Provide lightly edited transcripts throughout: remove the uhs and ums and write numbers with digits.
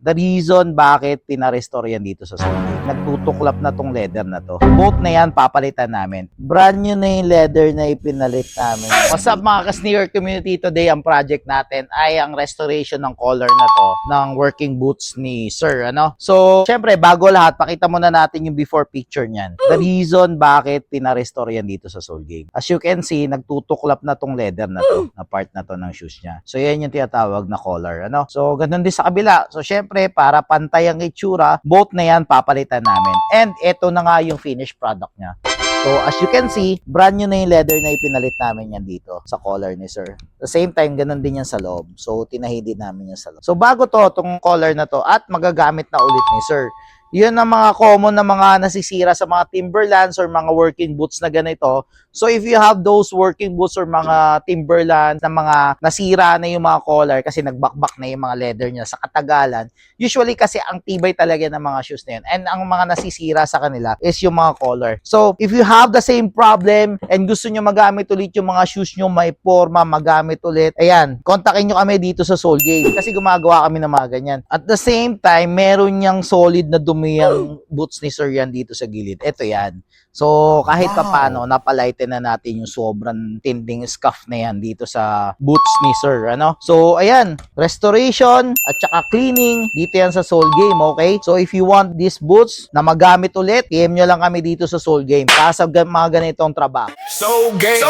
The reason bakit pinarestore yan dito sa Soul Game, nagtutuklap na tong leather na to. Both na yan papalitan namin. Brand new na yung leather na ipinalit namin. What's up mga ka-sneaker community? Today ang project natin ay ang restoration ng collar na to ng working boots ni Sir. So, syempre bago lahat, pakita muna natin yung before picture niyan. The reason bakit pinarestore yan dito sa Soul Game. As you can see, nagtutuklap na tong leather na to, na part na to ng shoes niya. So, yan yung tinatawag na collar. So, ganun din sa kabila. So, syempre, para pantay ang itsura, both na yan papalitan namin. And ito na nga yung finished product niya. So, as you can see, brand new na yung leather na ipinalit namin yan dito sa collar ni Sir. At the same time, ganun din yan sa loob. So, tinahid din namin yan sa loob. So, bago to, itong collar na to, at magagamit na ulit ni Sir. Yun ang mga common na mga nasisira sa mga Timberlands or mga working boots na ganito. So, if you have those working boots or mga Timberlands na mga nasira na yung mga collar kasi nagbakbak na yung mga leather niya sa katagalan, usually kasi ang tibay talaga ng mga shoes na yun. And ang mga nasisira sa kanila is yung mga collar. So, if you have the same problem and gusto nyo magamit ulit yung mga shoes nyo, may forma, magamit ulit, ayan, kontakin nyo kami dito sa Soul Game kasi gumagawa kami ng mga ganyan. At the same time, meron niyang solid na dumi yung boots ni Sir yan dito sa gilid. Ito yan. So, kahit paano, napalighten na natin yung sobrang tinding scuff na yan dito sa boots ni Sir. So, ayan, restoration at saka cleaning, dito yan sa Soul Game, okay? So, if you want these boots na magamit ulit, PM nyo lang kami dito sa Soul Game. Para mga ganitong trabaho. So gay,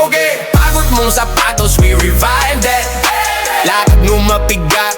pagod mong sapatos, we revive that. Lakad mo mapigat.